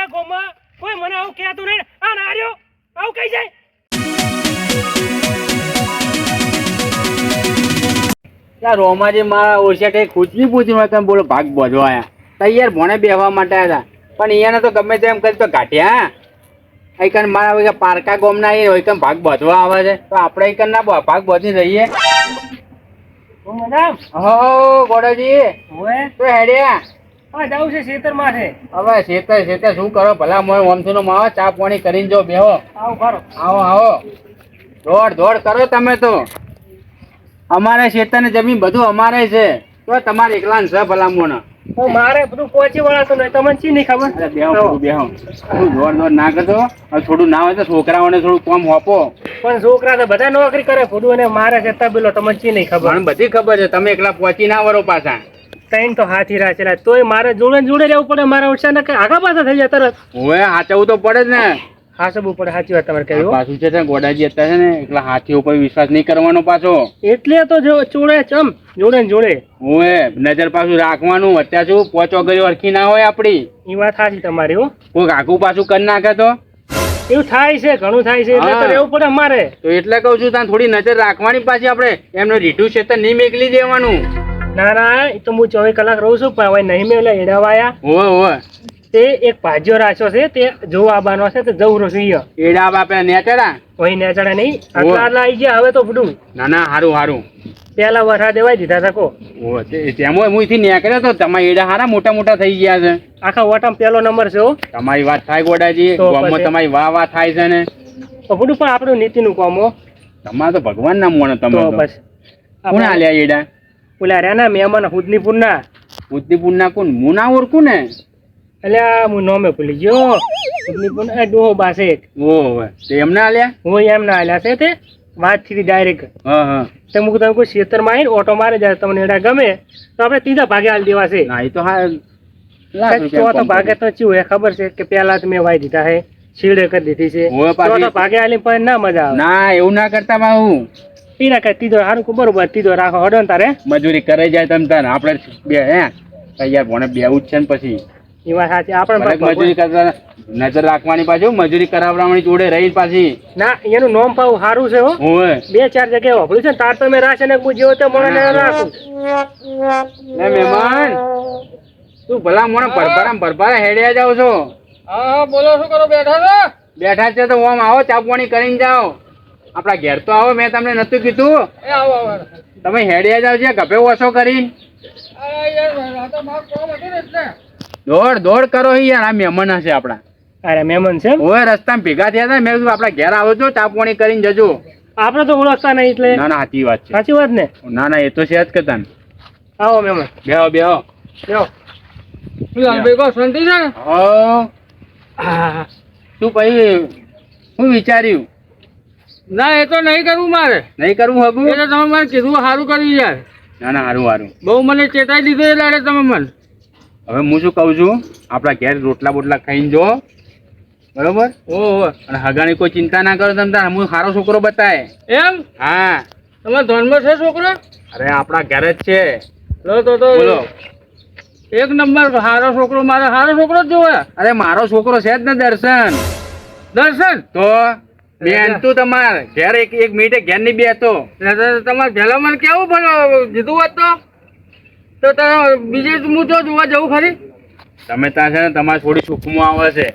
આખા ગામમાં કોઈ મને આવું કહેતું નહીં. આ નાર્યો આવું કહી જાય. ત્યાં રોમાજી મારા ઓછા કઈ ખુશી પૂછી તમે બોલો ભાગ બોધવા આયા તૈયાર ભણે બેહવા માટે આવ્યા પણ અહીંયાને તો ગમે તેમ કરી તો કાઢ્યા. અહીં મારા પારકા ગોમના હોય ભાગ બોધવા આવે છે તો આપણે અહીં ના ભાગ બોધી રહીએ. હો ગોડાજી તો હેડ્યા જવું છે ખેતરમાં છે. હવે ખેતર શું કરો ભલા મોય ઓમથુનો માવો ચા પાણી કરીને જો બેહો. આવો કરો. આવો દોડ કરો તમે તો. અમારે ખેતર ને જમીન બધું અમારે છે તો તમારે એકલા છે ભલા મોના. મારે બધું પહોંચી વળાતો નહીં તમને ચી નહીં ખબર. બેહો દોડ ના કરતો થોડું ના હોય તો છોકરાઓને થોડું કામ હોપો. પણ છોકરા તો બધા નોકરી કરે ફૂડું અને મારે જતા પેલો તમને ચી નહીં ખબર. મને બધી ખબર છે તમે એકલા પહોંચી ના વરો પાછા. ત્રણ તો હાથી રાખેલા તોય મારે જોડે રહેવું પડે. મારા ઓછા ને આગા પાછા થઈ જાય તરત. હવે હાચવું તો પડે જ ને. હાચવું પડે. સાચી વાત તમારે કહ્યું. પાછું છે ગોડાજી અત્યારે છે ને એકલા હાથી ઉપર વિશ્વાસ નહીં કરવાનો પાછો. એટલે તો જો જોડે ચમ જોડે ને જોડે હવે નજર પાછું રાખવાનું. અત્યારે શું પોચો ગયો અરખી ના હોય આપડી. એ વાત સાચી તમારી. હો કોઈક આખું પાછું કરી નાખે તો એવું થાય છે, ઘણું થાય છે. એટલે તો રહેવું પડે મારે. તો એટલે કહું છું ત્યાં થોડી નજર રાખવાની. પાછી આપણે એમનું રીઢું છે તો નહીં મેકલી દેવાનું. ના એ તો હું 24 કલાક રહું છું પણ હવે નહીં મેં એડાવાયા. હોવે તે એક ભાજ્યો રાખ્યો છે તે જોવા આવવાનો છે તો જવું છું. એડા બાપે નેચડા કોઈ નેચડા નહીં. આટલા આવી ગયા હવે તો બધું. ના હારું પેલા વરસા દેવાય દીધા તકો. તેમાં હું થી નીકળ્યો તો તમારા એડા હારા મોટા થઈ ગયા છે. આખા વટામાં પેલો નંબર છે. તમારી વાત થાય ગોડાજી. ગામમાં તમારી વાહ થાય છે ને બધું પણ આપણું નીતિનું કામ. તમારે તો ભગવાન ના મોને તમે બસ કોણ આલ્યા એડા? ઓલા રહ્યા મહેમાન હુદનીપુર ના કોણ હું ના ઓળખું ને. એટલે હું નોમે ભૂલી ગયો. હુદનીપુર ડોહો બાસે એમને આલ્યા. હું એમ ના આલ્યા છે તે વાત થી ડાયરેક્ટ. તો હું તમે કોઈ ખેતરમાં આવીને ઓટો મારે જાય તમને એડા ગમે તો આપણે ત્રીજા ભાગે હાલ દેવા છે. ના એ તો હા ચોથો ભાગે તો શું હોય ખબર છે કે પેલા તો મેં વાઈ દીધા છે શીડે કરી દીધી છે. ચોથો ભાગે હાલી પણ ના મજા આવે. ના એવું ના કરતા બાબુ. પીરા કઈ તીધો સારું બરોબર તીધો રાખો હડો ને તારે મજૂરી કરે જાય તમ તારે આપણે બે તૈયાર ભણે બેવું જ છે ને પછી એ વાત સાચી. આપણે મજૂરી કરતા નજર રાખવાની પાછું મજૂરી કરાવવાની જોડે રહી પાછી. ના એનું નોમ પાવું સારું છે. હો 2-4 જગ્યાએ વાપર્યું છે ને તાર તમે રાખે ને હું જેવો તે મને રાખું. મહેમાન તું ભલા મોણે ભરભરા હેડ્યા જાવ છો. હા બોલો શું કરો? બેઠા છે તો ઓમ આવો ચા પાણી કરીને જાઓ. આપડા ઘેર તો આવો. મેં તમને નતું કીધું? તમે હેડ્યા જાવ છે ગભે ઓછો કરીને. દોડ કરો યાર. આ મહેમાન હશે આપડા. અરે મહેમાન છે. ઓય રસ્તામાં ભેગા થયા હતા. મેં કીધું આપડા ઘેર આવો છો ચા પાણી કરીને જજો. આપડે તો ઓળખતા નહીં એટલે. ના સાચી વાત છે. સાચી વાત ને. ના એ તો છે જ કરતા. આવો મહેમાન. બેહો શાંતિ છે. શું પછી શું વિચાર્યું? ના એ તો નહીં કરવું મારે. નહીં કરવું હગું? એટલે તમે મને કીધું સારું કર્યું યાર. ના સારું બહુ મને ચેતાઈ દીધો એટલે તમે મને. હવે હું શું કહું છું આપડા ઘેર રોટલા બોટલા ખાઈને જો બરોબર. અને હગાની કોઈ ચિંતા ના કરો તમે. હું સારો છોકરો બતાય એમ. હા તમારા ધનમાં છે છોકરો? અરે આપડા ઘેર જ છે. તો બોલો એક નંબર સારો છોકરો. મારે સારો છોકરો જ જોવે. અરે મારો છોકરો છે જ ને દર્શન. તો બેન તું તમારે ઘેર એક મિનિટે ઘેર ની બે તો તમારે ભેલા મને કેવું પણ જીધું હોત તો બીજે હું તો જોવા જવું ખરી. તમે ત્યાં છે ને તમારે થોડી સુખમાં આવે છે.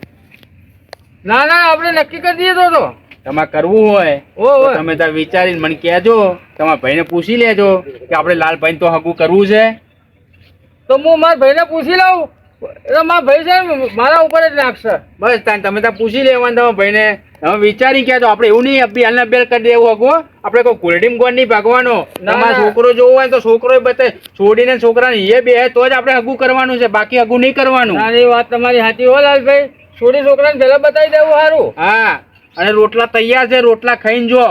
ના આપણે નક્કી કરી દઈએ તો તમારે કરવું હોય તો તમે ત્યાં વિચારીને મને કહેજો. તમારા ભાઈને પૂછી લેજો કે આપણે લાલભાઈ તો હગું કરવું છે. તો હું મારા ભાઈને પૂછી લઉં. એટલે મારા ભાઈ છે મારા ઉપર જ નાખશે. બસ તમે ત્યાં પૂછી લેવાનું તમારા ભાઈને. તમે વિચારી કહેજો. આપણે એવું નહીં હાલના બેલ કરી દેવું હગું. આપણે કોઈ કોલ્ડીમ ગોળ નહીં ભાગવાનો. તમારો છોકરો જોવો હોય તો છોકરો બતાવે. છોડીને છોકરાને એ બે તો જ આપણે હગું કરવાનું છે. બાકી હગું નહીં કરવાનું. એ વાત તમારી સાચી હો લાલભાઈ. છોડી છોકરાને પહેલા બતાવી દેવું સારું. હા અને રોટલા તૈયાર છે. રોટલા ખાઈને જો.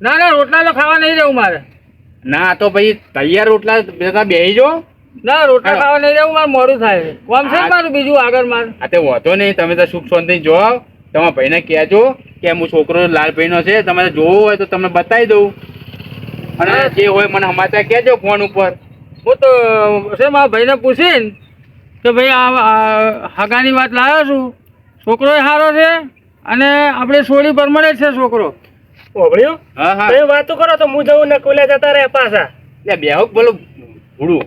ના રોટલા તો ખાવા નહીં રહેવું મારે. ના તો ભાઈ તૈયાર રોટલા ભેગા બેસી જો. ના રોટલા ખાવા નહીં રહેવું. મારે મોડું થાય. કોમ છે મારું બીજું આગળ મારે. આ તે વાંધો નહીં. તમે તો સુખ શાંતિ જો. તમારા ભાઈને કહેજો કે હું છોકરો લાલભાઈનો છે. તમારે જોવો હોય તો તમને બતાવી દઉં. અને જે હોય મને સમાચાર કહેજો ફોન ઉપર. હું તો છે મારા ભાઈને પૂછીને કે ભાઈ આ હગાની વાત લાવ્યો છું, છોકરો સારો છે અને આપણે સોળી પરમાણે જ છે છોકરો. ઓભળ્યું? હા હા તમે વાતો કરો તો હું જઉં ને કોલે જતા રહે પાછા. એટલે બેહુક બોલો ભૂડું.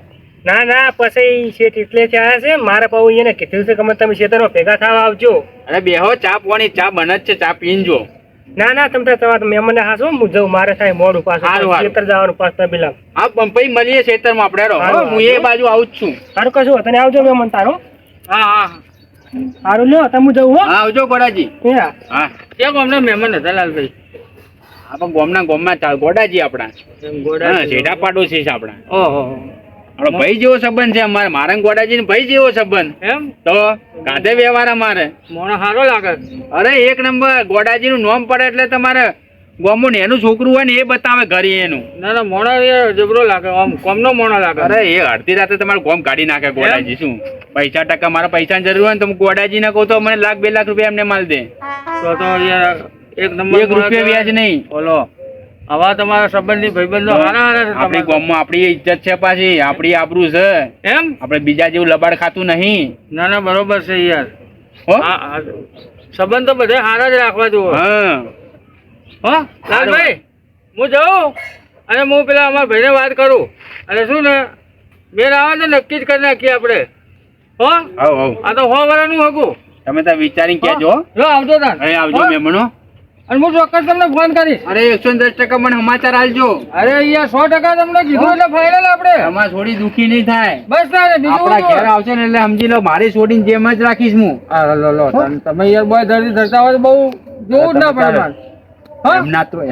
ના ના પછી શેઠ એટલે જ આવ્યા છે. મારે પાછું એને કીધું છે કે અમે તમે ખેતરમાં ભેગા થવા આવજો. અરે બેહો, ચા પાણી, ચા બને જ છે, ચા પીને જો. ના ના તમે તમારે મહેમાન હાસો, હું જઉં, મારે થાય મોડું પાછું હારું, હારું. ખેતર જવાનું પાછું પેલા. હા પંપઈ મળીએ ખેતરમાં આપણે રહો. હારું, હું એ બાજુ આવું જ છું. સારું કશું તને આવજો મહેમાન તારો. હા હા સારું લ્યો તમે જવું હો. હા આવજો ગોડાજી. હા હા ક્યાં ગામના મહેમાન હતા લાલભાઈ? આપણે ગોમમાં ચાલ ગોડાજી આપણા. હા જેઠા પાડોશી છે આપણા. ઓહો આપણો ભાઈ જેવો સંબંધ છે અમારે. મારા ને ગોડાજી ભાઈ જેવો સંબંધ. એમ તો કાંધે વ્યવહાર અમારે. મોણો સારો લાગે. અરે એક નંબર. ગોડાજી નું નામ પડે એટલે તમારે ગોમું ને એનું છોકરું હોય ને એ બતાવે ઘરે એનું. ના ના મોણો જબરો લાગે, આમ કોમનો મોણો લાગે. અરે એ અડધી રાતે તમારે ગોમ કાઢી નાખે ગોડાજી. શું પૈસા ટકા મારા પૈસાની જરૂર હોય ને તો હું ગોડાજી ને કહું તો મને 1,00,000 2 લાખ રૂપિયા એમને માલ દે. તો યાર એક નંબર 1 રૂપિયા વ્યાજ નહીં. બોલો આવા તમારા સંબંધી ભાઈબંધો હારા હારા છે આપણી તમારા. ગોમમાં આપણી ઇજ્જત છે, પાછી આપણી આબરૂ છે. એમ આપણે બીજા જેવું લબાડ ખાતું નહીં. ના ના બરોબર છે યાર. હો હા સંબંધ તો બધે હારા જ રાખવા જુઓ. હા હો લાલભાઈ હું જાઉં અને હું પેલા અમારા ભાઈને વાત કરું અને શું ને મેળ આવે તો નક્કી જ કરી નાખીએ આપણે. હો આવ આવ આ તો 100 વર્ષનું હકું. તમે ત્યાં વિચારીને કહેજો. હો. જો આવજો તાર. અરે આવજો હો? મહેમાનો. અને હું ચોક્કસ તમને ફોન કરીશ. અરે 110% મને સમાચાર આલજો. અરે અહીંયા 100% તમને કીધું એટલે ફાઇનલ આપણે. તમારે થોડી દુખી નહીં થાય. બસ તારે બીજું આપણા શું? ઘેર આવશે ને એટલે સમજી લો મારી છોડીને જેમ જ રાખીશ હું. હા લો તમે યાર બોય ધરતા હોય તો બહુ જોવું જ ના પડે મારે. હા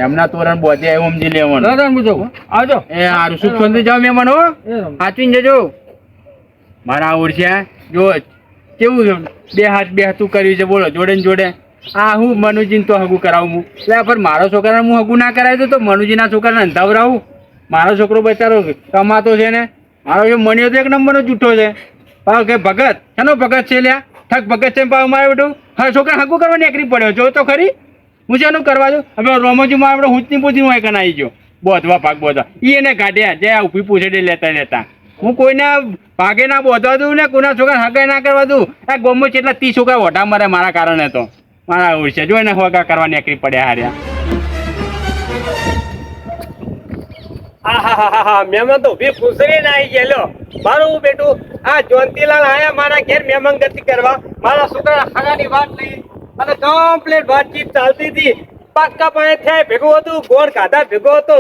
એમના તોરણ બોધે એવું સમજી લેવાનું. દાદા હું જાઉં. આવજો. એ હારું સુખ શાંતિ જાઓ મહેમાન. હો સાચવીને જજો. મારા ઓળખ્યા જો કેવું બે હાથું કર્યું છે. બોલો જોડે ને જોડે. આ હું મનુજીને તો હગું કરાવું હું. એટલે પણ મારો છોકરાને હું હગું ના કરાવી તો મનુજીના છોકરાને અંધાવરાવું. મારો છોકરો બચારો કમાતો છે ને. મારો જો મણિયો તો એક નંબરનો જૂઠો છે. કે ભગત શેનો ભગત છે લ્યા? ઠક ભગત છે પાછું મારે બેઠું. હા છોકરા હગું કરવા નીકળી પડ્યો. જો તો ખરી હું શેનું કરવા દઉં? હવે રોમોજી માં આપણે હુંચની પૂછી હું એકન આવી ગયો. બોધવા ભાગ બોધવા એને કાઢ્યા જે ઉભી પૂછડી લેતા હું કોઈને ભાગે ના બોધવા દઉં ને કોઈના છોકરા હગાઈ ના કરવા દઉં. આ ગોમમાં કેટલા 30 છોકરા ઓઢા મરે મારા કારણે. તો મારા ઓળશે જો એને હોગા કરવા નીકળી પડ્યા હાર્યા. હા મહેમાન તો ઉભી પૂછડી ના આવી ગયેલો. મારું બેટું આ જોનતીલાલ આયા મારા ઘેર મહેમાન ગતિ કરવા. મારા છોકરા હગાની વાત લઈ અને કમ્પ્લીટ વાતચીત ચાલતી હતી. પાક્કા પાસે થાય ભેગું હતું, ગોળ કાઢા ભેગો હતો,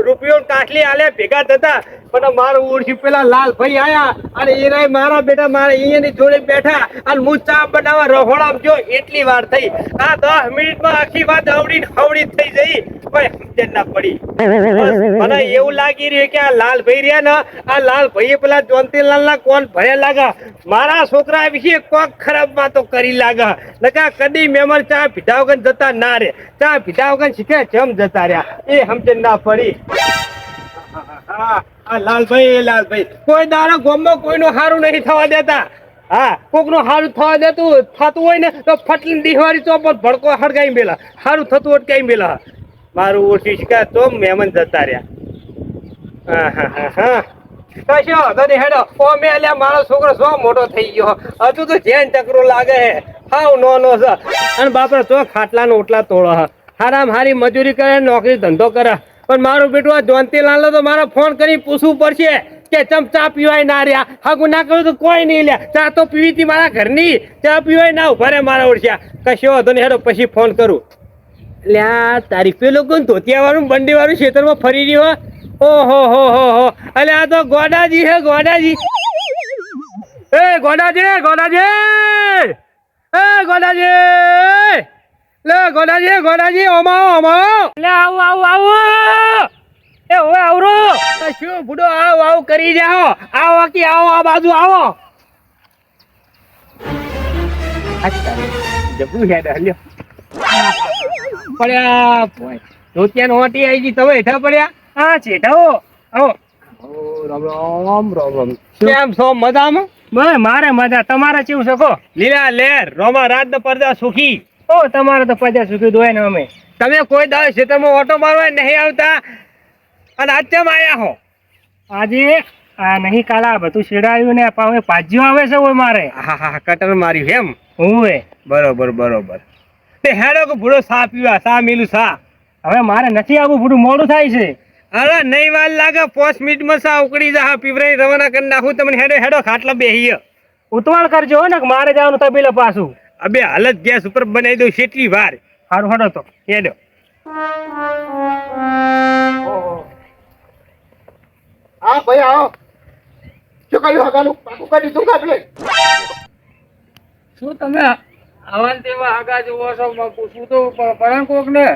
રૂપિયો કાટલી આલ્યા ભેગા થતા. પણ મારું ઓળખી પેલા લાલભાઈ આયા અને એ મારા બેટા મારા અહીંયાની જોડે બેઠા અને હું ચા બનાવવા રહોડામ જો એટલી વાર થઈ. આ 10 મિનિટમાં આખી વાત હવડી થઈ જઈ. કોઈ સમજણ ના પડી. મને એવું લાગી રહ્યું કે આ લાલભાઈ રહ્યા ને આ લાલભાઈએ પેલા જોનતીલાલના કોણ ભર્યા લાગા. મારા છોકરા વિશે કોક ખરાબ વાતો કરી લાગા. નકા કદી મહેમાન ચા પીધા વગર જતા ના રે. ચા પીધા વગર શીખે જમ જતા રહ્યા. એ સમજણ ના પડી. આ લાલભાઈ કોઈ દાડો ગોમમાં કોઈનું સારું નહીં થવા દેતા. હા કોકનું સારું થતું હોય ને તો ફટલી દિવાળી ચોપર ભડકો હડકાઈ મેલા. સારું થતું અટકાઈ મેલા. મારું ઓછી શીખા તો મહેમાન જતા રહ્યા. હા કશો વાંધો નહીં હેડો. ઓ મેં અલ્યા મારો છોકરો શું મોટો થઈ ગયો. હજુ તો જેન ચકરો લાગે હે. હાવ નો છે અને બાપરા તો ખાટલા ઓટલા તોડો. હારામ હારી મજૂરી કરે, નોકરી ધંધો કરે. પણ મારું બેટું આ જોનતીલાલ તો મારો ફોન કરી પૂછવું પડશે કે ચમ ચા પીવાય ના રહ્યા. હાગું ના કર્યું તો કોઈ નહીં લ્યા. ચા તો પીવી હતી મારા ઘરની. ચા પીવાય ના ઉભા રે મારા ઓળખ્યા. કશો વાંધો નહીં હેડો પછી ફોન કરું. લ્યા તારી પેલો કોણ ધોતિયા વાળું બંડી વાળું ખેતરમાં ફરી રહ્યો. ઓહો અલે આ તો ગોડાજી હે ગોડાજી. એ ગોડાજી લે ગોડાજી ઓમાઓ લે આવો એ ઓય આવરો. શું બુડો આવ કરી જાઓ. આવો કે આવો આ બાજુ આવો. જબરું હેડ હલ્યો પડ્યા. ધોતિયાનો હોટી આવી ગઈ. તમે હેઠા પડ્યા? હા ચેઠાઓ આવો. રામ કેમ છો? મજામાં? બસ મારે મજા. તમારે કેવું શકો? લીલા લેર રોમા રાત ન પડદા સુખી. ઓ તમારે તો 50 સુખી દોય ને અમે. તમે કોઈ દાડે ખેતરમાં ઓટો મારવા નહીં આવતા અને આજ કેમ આયા હો? આજે આ નહીં કાલા બધું શેડાયું ને પાછું ભાજીઓ આવે છે ઓય મારે હા હા કટર માર્યું એમ હું બરોબર બરોબર તે હેડો કે ભૂડો સા પીવા સા મેલું સા હવે મારે નથી આવવું બધું મોડું થાય છે અરે નહીં વાર લાગે 5 મિનિટમાં સા ઉકળી જા પીવરાઈ રવાના કરી નાખું તમને હેડો હેડો ખાટલા બેહીએ ઉતવાળ કરજો ને કે મારે જવાનું તબેલે પાછું અબે હાલત ગેસ ઉપર બનાવી દઉં કેટલી વાર સારું હડો તો હેડો હા ભાઈ આવો શું કહ્યું હગાનું પાકું કરી શું કાપલે શું તમે આવા ને તેવા આગા જોવો છો પૂછવું તો પરાણ કોક ને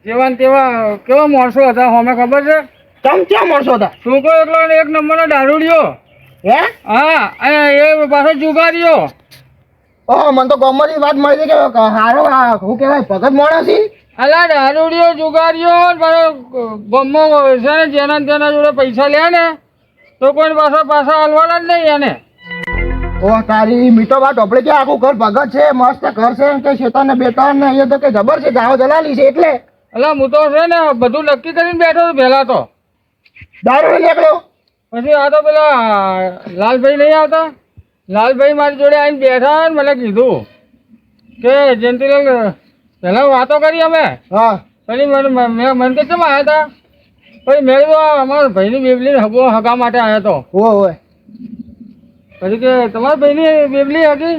જેવા ને તેવા કેવા માણસો હતા અમે ખબર છે તમ ક્યાં માણસો હતા છોકરો એકલો ને એક નંબરનો દારૂડિયો હે હા અને એ પાછો જુગારીયો ઓહો મને તો ગોમમાંથી વાત મળી હતી કે હારો આ શું કહેવાય ભગત માણસ છે અલા દારૂડિયો જુગારીયો ને પાછો ગમો છે ને જેના ને તેના જોડે પૈસા લે ને તો કોઈ પાછા હલવાના જ નહીં એને ઓહ તારી મીઠો વાત આપણે કે આખું ઘર ભગત છે મસ્ત ઘર છે કે શેતાન ને બેતાન ને એ તો કે જબર છે જાઓ જલાલી છે એટલે અલા હું તો છે ને બધું નક્કી કરીને બેઠો હતો પહેલા તો દારૂ નીકળ્યો પછી આ તો પેલા લાલભાઈ નહીં આવતા લાલભાઈ મારી જોડે આવીને બેઠા ને મને કીધું કે જયંતિલાલ પહેલાં વાતો કરી અમે હા પછી મને કે કેમ આવ્યા હતા પછી મેં કીધું અમારા ભાઈની બેબલી હગા માટે આવ્યો હતો ઓય પછી કે તમારા ભાઈની બેબલી હતી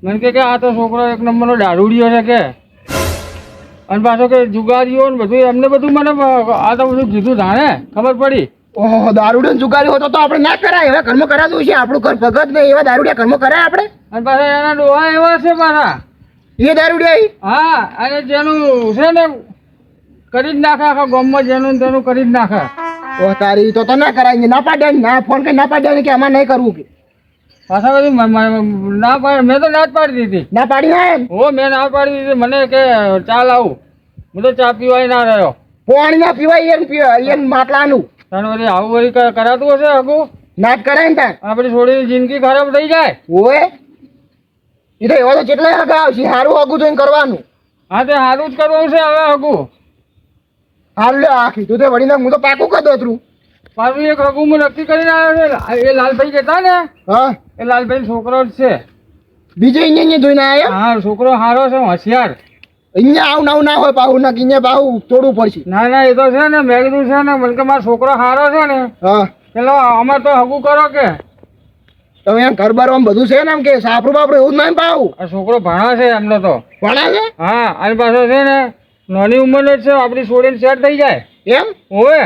મને કે આ તો છોકરો એક નંબરનો દારૂડિયો છે કે અને પાછો કે જુગારીઓ ને બધું એમને બધું મને આ તો બધું કીધું જાણે ખબર પડી ઓહો દારૂડે જુગારી હોતો તો આપણે ના કરાય એવા કર્મ કરાતું છે આપણું ઘર ભગત ને એવા દારૂડિયા કર્મ કરાય આપણે અને પાછા એના ડોહા એવા છે પાછા એ દારૂડિયા હા અને જેનું છે ને કરી જ નાખે આખા ગામમાં જેનું ને તેનું કરી જ નાખે ઓહ તારી તો ના કરાય ના પાડ્યા ના ફોન કરી ના પાડ્યા કે આમાં નહીં કરવું કે પાછા બધી ના પાડી મેં તો ના જ પાડી દીધી ના પાડી ના એમ હો મેં ના પાડી દીધી મને કે ચા લાવું હું તો ચા પીવાય ના રહ્યો પાણી ના પીવાય એમ માટલાનું તને બધી આવું બધી કરાતું હશે હગું ના જ કરાય ને તાર આપણી છોડીની જિંદગી ખરાબ થઈ જાય ઓય એ તો એવા તો કેટલાય હગા આવશે સારું હગું જોઈને કરવાનું હા તે સારું જ કરવું છે હવે હગું હાલ લે આ કીધું તે વળી હું તો પાકું કરી દોતરું પાછું એક હગું હું નક્કી કરીને આવ્યો છે એ લાલભાઈ કહેતા ને હા એ લાલભાઈ છોકરો જ છે બીજે અહીંયા જોઈને આયા હા છોકરો સારો છે હોશિયાર અહીંયા આવું નાવું ના હોય પાહુ ના અહીંયા પાહુ તોડવું પડશે ના ના એ તો છે ને મેં કીધું છે ને મને કે મારો છોકરો સારો છે ને હા પેલો અમારે તો હગું કરો કે તમે એમ ઘર બાર બધું છે ને એમ કે સાપરું બાપરું એવું જ નહીં પાહુ આ છોકરો ભણા છે એમનો તો ભણા છે હા અને પાછો છે ને નાની ઉંમરનો જ છે આપણી છોડીને સેટ થઈ જાય એમ હોવે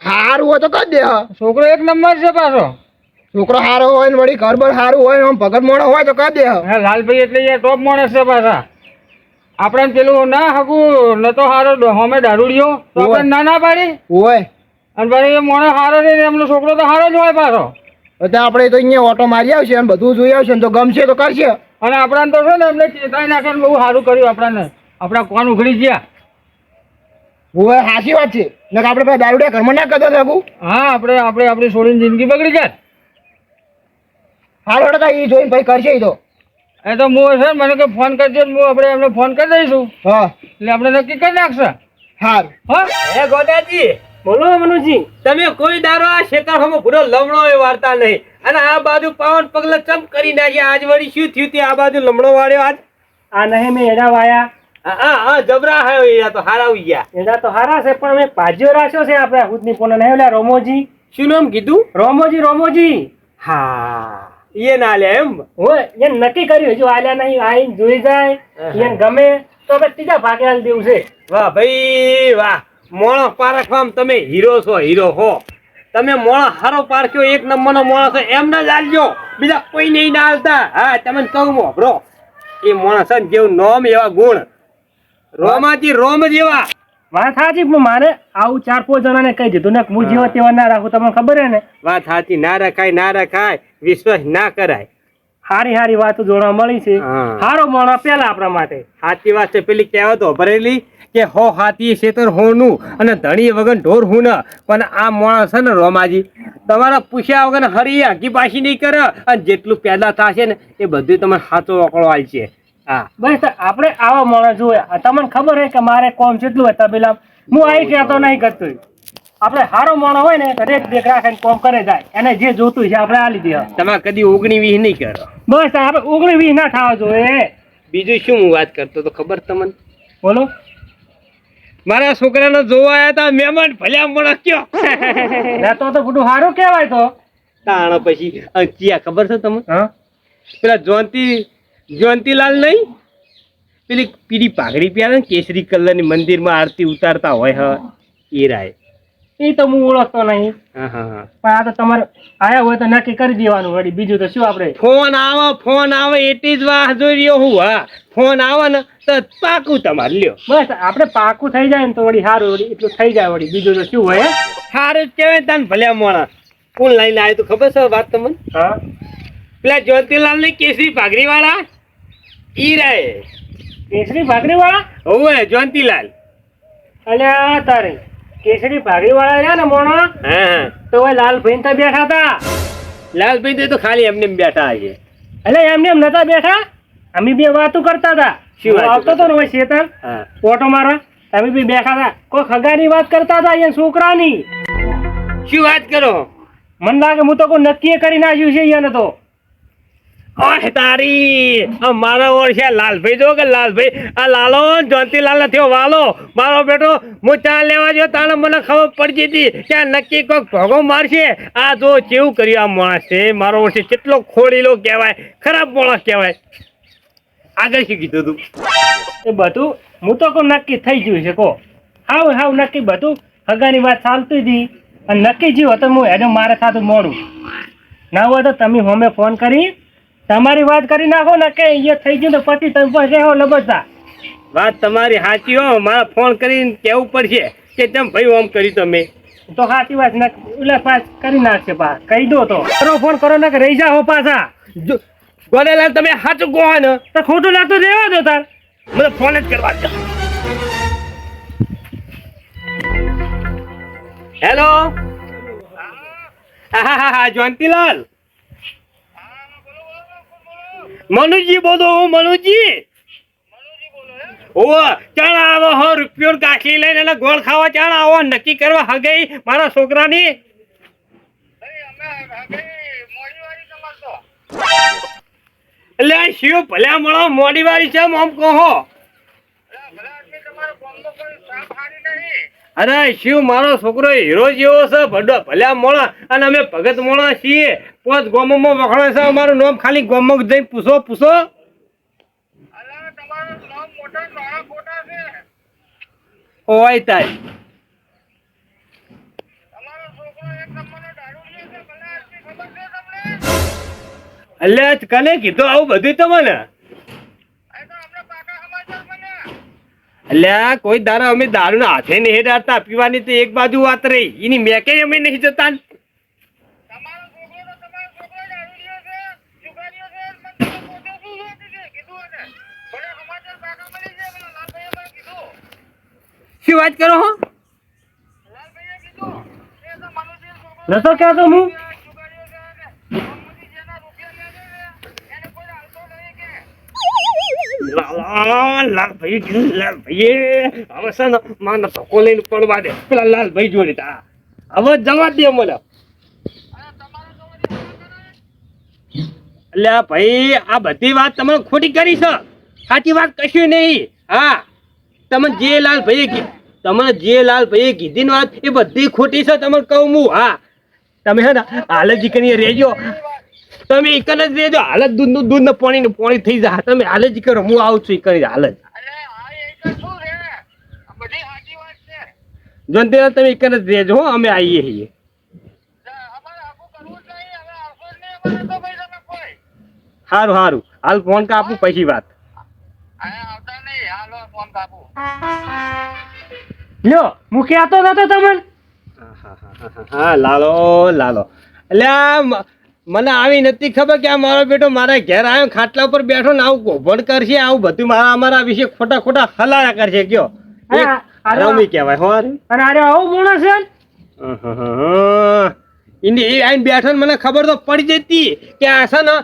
સારું હોય તો કરી દે હા છોકરો એક નંબર છે પાછો છોકરો સારો હોય ને વળી ઘર બાર સારું હોય આમ ભગત મોણો હોય તો કરી દે હા હા લાલભાઈ એટલે એ ટોપ માણસ છે પાછા આપણે પેલું ના હગું ન તો સારો હમે દારૂડિયો તો આપણે ના ના પાડી હોય અને પાછી એ મોણસ સારો છે ને એમનો છોકરો તો સારો જ હોય પાછો તો આપણે તો અહીંયા ઓટો મારી આવશે એમ બધું જોઈ આવશે ને તો ગમશે તો કરશે અને આપણાને તો છે ને એમને ચેતાઈ નાખે ને બહુ સારું કર્યું આપણને આપણા કોણ ઉઘડી ગયા હોય સાચી વાત છે ને આપણે પેલા દારૂડિયા ઘરમાં ના કરતા શકું હા આપણે આપણી છોડીની જિંદગી બગડી જાય સારું હડતા એ જોઈને ભાઈ કરશે એ તો એ તો હું છે ને મને કે ફોન કરજો ને હું આપણે એમને ફોન કરી દઈશું હા એટલે આપણે નક્કી કરી નાખશે સારું હા હે ગોદાજી બોલો મનુજી તમે કોઈ દારો આ શેતાળમાં ભૂરો લમણો એ વાર્તા નહીં અને આ બાજુ પાવન પગલા ચમ કરી નાખ્યા આજ વળી શું થયું તે આ બાજુ લમણો વાળ્યો આજ આ નહીં મેં એડા વાયા હા હા જબરા હાયો એ તો હારા આવી ગયા એડા તો હારા છે પણ મેં ભાજીઓ રાખ્યો છે આપણે હુદની પોના નહીં ઓલા રોમોજી શું નામ કીધું રોમોજી હા એ ના લે એમ હોય એને નક્કી કર્યું હજુ આલ્યા નહીં આઈને જોઈ જાય એને ગમે તો આપણે ત્રીજા ભાગે આલી દેવું છે વાહ ભાઈ વાહ મોણો પારખવામાં તમે હીરો છો હીરો હો તમે મોણો હારો પારખ્યો એક નંબરનો મોણો છો એમ ના લાલજો બીજા કોઈ નહીં ના હાલતા હા તમને કહું મોભરો એ મોણસ છે ને જેવું નોમ એવા ગુણ રોમાજી રોમ જેવા વાત સાચી પણ મારે આવું 4-5 જણાને કહી દીધું ને હું જેવા તેવા ના રાખું તમને ખબર હે ને વાત સાચી ના રખાય વિશ્વાસ ના કરાય હારી વાતો જોવા મળી છે હા. હારો મોણો પેલા આપણા માટે સાચી વાત છે પેલી કહેવત ભરેલી કે હો હાથી શેતર હોનું અને ધણી વગર ઢોર હું ન પણ આ માણસ છે ને રોમાજી તમારા પૂછ્યા વગર હરી હકી પાછી નહીં કરે અને જેટલું પેદા થશે ને એ બધું તમે સાચો વકળો આવશે હા બસ તો આપણે આવા મોણસ જોયા તમને ખબર હે કે મારે કોમ કેટલું હતા પેલા હું આઈ કહેતો નહીં કરતો આપણે હારો માણો હોય ને તો રેખ દેખ રાખે કોમ કરે જાય એને જે જોતું છે આપણે આલી દે તમારે કદી 19-20 નહીં કરો. બસ આપણે 19-20 ના થવા જોઈએ. બીજું શું હું વાત કરતો તો ખબર તમને? બોલો. મારા છોકરાને જોવા આવ્યા હતા મહેમાન ભલ્યા મોણા કયો. તો બધું સારું કહેવાય તો. તાણ પછી ચિયા ખબર છે તમને? હા પેલા જયંતીલાલ નહીં, પેલી પીળી પાઘડી પહેરે ને કેસરી કલરની મંદિરમાં આરતી ઉતારતા હોય હા એ રાય. એ તો હું ઓળખતો નહીં. હા હા હા. પણ આ તો તમારે આયા હોય તો નક્કી કરી દેવાનું વળી. બીજું તો શું આપણે ફોન આવે એટલી જ વાહ જોઈ રહ્યો હું. હા ફોન આવે ને તો પાકું તમારે લ્યો. બસ આપણે પાકું થઈ જાય ને તો વળી સારું વળી એટલું થઈ જાય વળી. બીજું તો શું હોય. સારું જ કહેવાય તને ભલ્યા મોણા. કોણ લઈને આવ્યું તું ખબર છે વાત તમને? હા પેલા જ્યોતિલાલ ની કેસરી પાઘડી વાળા ઈ રાય. કેસરી ભાગરી વાળા? હોવે જ્યોતિલાલ. અલ્યા તારે કેસરી ભાગરી વાળા રહ્યા ને મોણો હા હા. તો ઓય લાલભાઈ ને ત્યાં બેઠા હતા. લાલભાઈ તો ખાલી એમને એમ બેઠા છે. એટલે એમને એમ નતા બેઠા. અમે બે વાતો કરતા હતા. શું વાતો આવતો હતો ને ઓય શેતર હા. ઓટો મારવા. અમે બે બેઠા હતા. કોઈ ખગાની વાત કરતા હતા અહીંયા છોકરાની. શું વાત કરો? મને લાગે હું તો કોઈ નક્કી કરી નાખ્યું છે અહીંયા તો. ઓય તારી મારા ઓળખ્યા લાલભાઈ જો કે લાલભાઈ આ લાલો જ્યોતિલાલ થયો વાલો મારો બેટો. હું ચા લેવા ગયો તાણે મને ખબર પડી હતી કે આ નક્કી કોઈક ભોગો મારશે. આ જો કેવું કર્યું આ માણસ છે મારો ઓળખે કેટલો ખોડીલો કહેવાય, ખરાબ માણસ કહેવાય. આગળ શું કીધું તું? એ બધું હું તો કોઈ નક્કી થઈ ગયું છે કો. હાવ નક્કી બધું હગાની વાત ચાલતી હતી અને નક્કી જ્યું હતું હું એને મારે થતું મોડું ના હોય તો તમે હોમે ફોન કરી તમારી વાત કરી નાખો ને કે એ થઈ ગયું તો પછી તમે પાસે લબડતા. વાત તમારી સાચી હો. મારે ફોન કરીને કહેવું પડશે કે તેમ ભાઈ ઓમ કર્યું તમે. તો સાચી વાત એટલે પાસ કરી નાખશે પા કહી દો તો કરો ફોન કરો ને કે રહી જાઓ પાછા. ગોરેલાલ તમે સાચું કહો ને તો ખોટું લાગતું રહેવા દો તાર. મને ફોન જ કરવા દો. હેલો હા જ્યોતિલાલ. મનુજી બોલો. હું મનુજી. ઓ ચાલ આવો હો રૂપિયો કાઠી લઈને એને ગોળ ખાવા ચાલ આવો નક્કી કરવા હગઈ મારા છોકરાની. એટલે શિવ ભલ્યા મળો મોડી વાળી છે આમ કહો. અરે શિવ મારો છોકરો હીરો જેવો છે ભલ્યા મોણા અને અમે ભગત મોણા છીએ. પોત ગોમમાં વખણાય છે અમારું નામ. ખાલી ગોમમાં જઈને પૂછો. ઓય તાય એટલે કને કીધું આવું બધું તમને? એટલે કોઈ દારૂ અમે દારૂ ના હાથે નહીં હેડાડતા. પીવાની તો એક બાજુ વાત રહી એની મેકે અમે નહીં જતા. શું વાત કરો હો? નતો કહેતો હું. લાલભાઈ હવે છે ને માને ધક્કો લઈને પડવા દે પેલા લાલભાઈ જોડે. હવે જવા દે મને. એટલે ભાઈ આ બધી વાત તમે ખોટી કરી છે. સાચી વાત કશું નહીં. હા તમને જે લાલભાઈએ કીધી વાત એ બધી ખોટી છે. તમે કહું હું હા તમે હે ને હાલ જ કરી રહેજો. તમે એક જ રહેજો. હાલ જ દૂધ ને પાણી થઈ જાય. તમે હાલ જ કરો. હું આવું છું કરી હાલ જ. જોનતે તમે એક જ રહેજો હો. અમે આવીએ છીએ. સારું હાલ ફોન કાપું પછી વાત. લ્યો હું કહેતો નતો તમને. હા લાલો એટલે મને આવી નથી ખબર કે આ મારો બેટો મારા ઘેર આવ્યો ખાટલા ઉપર બેઠો ને આવું ગોભણ કરશે. આવું બધું અમારા વિશે ખોટા હલાયા કરશે. કયો રમી કહેવાય હો. અને અરે આવું માણસ છે એ આઈને બેઠો ને મને ખબર તો પડી જતી કે આ છે ને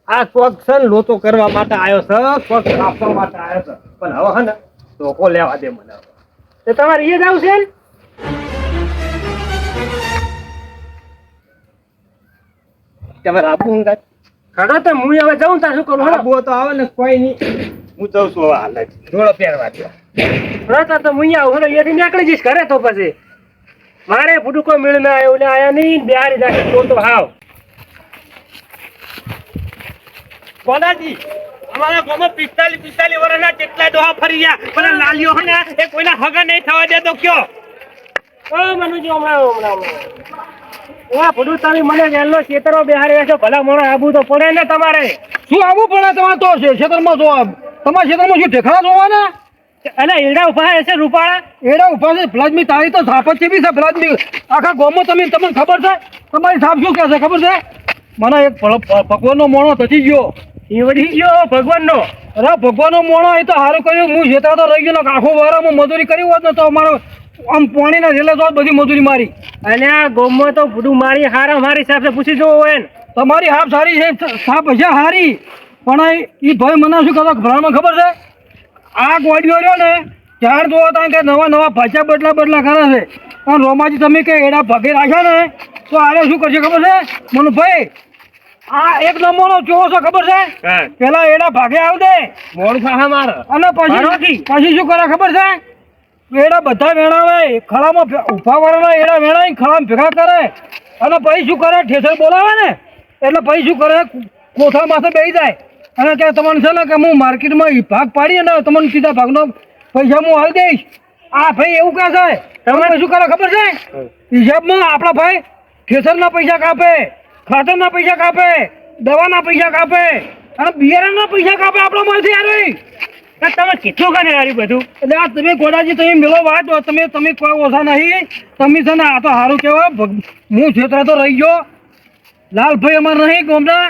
આ શોખ છે ને લોતો કરવા માટે આવ્યો છે. શોખ આપવા માટે આવ્યો છે. પણ હવે હે ને ધોકો લેવા દે મને. તો તમારે એ જ આવશે ને? તમે આબુ હું કાંઈ? ખરો તો હું હવે જાઉં તાર શું કરું હળો આબુ તો આવે ને કોઈ નહીં. હું જઉં છું હવે હાલ જ. જોડો પહેરવા દો. ખરો તો હું આવું હળો અહીંયાથી નીકળી જઈશ ઘરે તો પછી મારે ફૂટું કોઈ મેળ ના આવ્યો ને આયા નહીં બિહારી જાય તો હાવ કોનાજી અમારા ગામમાં 45 વર્ષના જેટલા ડોહા ફરી ગયા પણ લાલીઓ હે ને એ કોઈના હગા નહીં થવા દેતો કયો. ઓ મનુજી હમણાં એ ફૂટું તમે મને વહેલો ખેતરો બિહારી છો ભલા મોણો આબુ તો પડે ને તમારે શું આવવું પડે તમારે તો ક્ષેત્રમાં જોવા તમારા ક્ષેત્રમાં શું ઠેકાણા જોવાના અને એડા ઉભા હશે રૂપાળા એડા ઉભા છે ફ્લજમી તારી તો સાપ જ છે બી છે ફ્લજમી આખા ગામમાં તમને ખબર છે તમારી સાપ શું કહે છે ખબર છે મને એક ભગવાનનો મોણો થતી ગયો એ વળી ગયો ભગવાનનો અરે ભગવાનનો મોણો એ તો સારું કર્યું હું જેતા તો રહી ગયો ને આખો વારામાં મજૂરી કરી હોત ને તો અમારો આમ પાણીના રેલે તો બધી મજૂરી મારી અને આ ગોમમાં તો ફૂટું મારી હારા મારી સાથે પૂછી જોવો હોય ને તમારી હાફ સારી છે સાપ હશે હારી પણ એ ભાઈ મને શું કહેતો ભ્રાણમાં ખબર છે આ ગોડીઓ રહ્યો ને ચાર જોવો ત્યાં કે નવા ભાચા બદલા કરે છે પણ રોમાજી તમે કે એડા ભાગે રાખ્યા ને તો આરે શું કરશે ખબર છે મનુભાઈ આ એક નંબરનો ચોવો છે ખબર છે પેલા એડા ભાગે આવ દે મોડું થા મારે અને પછી શું કરે ખબર છે એડા બધા વેણાવે ખળામાં ઉભા વાળાના એડા વેણાઈ ખળામાં ભેગા કરે અને પછી શું કરે ઠેસર બોલાવે ને એટલે પછી શું કરે કોઠા માથે બેસી જાય અને કે તમને છે ને કે હું માર્કેટમાં ભાગ પાડી ને તમને સીધા ભાગનો પૈસા હું આવી દઈશ આ ભાઈ એવું કહે છે તમે શું કરે ખબર છે હિસાબમાં આપણા ભાઈ ઠેસરના પૈસા કાપે ખાતરના પૈસા કાપે દવાના પૈસા કાપે અને બિયારણના પૈસા કાપે આપણા માંથી યાર તમે કેટલું કરે યાર બધું એટલે આ તમે ગોડાજી તમે મેળો વાત તમે કોઈ ઓછા નહીં તમે છે ને આ તો સારું કહેવાય હું છેતરા તો રહી ગયો લાલભાઈ અમારે નહીં ગોમના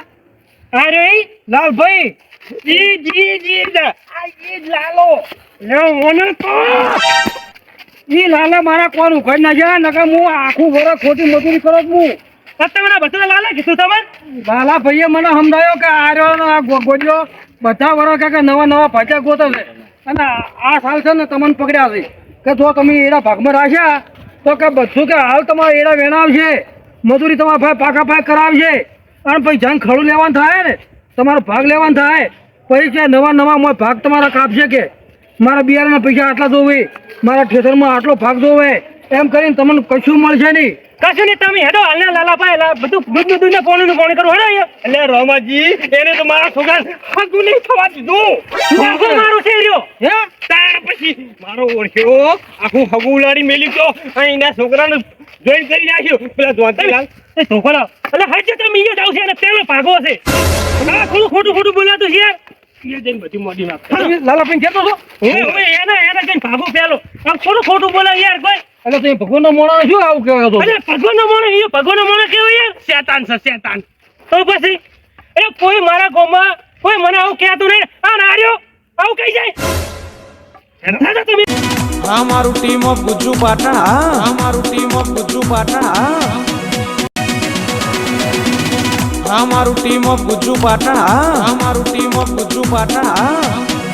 અરે લાલભાઈ જી લાલો મને તો ઈ લાલા મારા કોણ ઉઘાડ ના જાય નકર હું આખું વરસ ખોટી મજૂરી કરો હું તમને બધું લાલા કીધું તમે લાલા ભાઈએ મને સમજાયો કે આ રહ્યો આ ગોજો બધા વરસ કે નવા ભાજા ગોતે છે અને આ સાલ છે ને તમને પકડ્યા છે કે જો તમે એના ભાગમાં રાખ્યા તો કે બધું કે હાલ તમારે એના વેણાવશે મજૂરી તમારા ભાઈ પાકા ભાઈ કરાવશે અને પછી જંગ ખડું લેવાનું થાય ને તમારો ભાગ લેવાનું થાય પછી કે નવા ભાગ તમારા કાપશે કે મારા બિયારના પૈસા આટલા જોવે મારા ઠેસરમાં આટલો ભાગ જોવે એમ કરીને તમને કશું મળશે નહીં કશું નહીં તમે હેડો હાલના લાલા ભાઈ બધું દૂધ ને પોણી કરું હેડો એટલે રોમાજી એને તો મારા છોકરા હગું નહીં થવા દીધું મારું છે રહ્યો હે ત્યાર પછી મારો ઓળખ્યો આખું હગું ઉલાડી મેલી ગયો અને એના છોકરાને જોઈન કરી નાખ્યું પેલા ધોંતીલાલ એ છોકરા એટલે હજે તમે અહીંયા જાવ છે અને પેલો ભાગો છે આ થોડું ખોટું બોલાતું છે યાર એ જઈને બધી મોડી નાખ લાલા ભાઈ કહેતો છો હું એને જઈને ભાગો પેલો આમ થોડું ખોટું બોલાય યાર કોઈ એટલે તમે ભગવાનનો મોણા શું આવું કહેવા હતો અરે ભગવાનનો મોણો કેવો યાર શેતાન છે શેતાન તો પછી એ કોઈ મારા ગામમાં કોઈ મને આવું કહેતું નહીં આ નાર્યો આવું કહી જાય તમે આ મારું ટીમ ઓફ ગુજ્જુ પાટણ આ મારું ટીમ ઓફ ગુજ્જુ પાટણ આ મારું ટીમ ઓફ ગુજ્જુ પાટણ આ મારું ટીમ ઓફ ગુજ્જુ પાટણ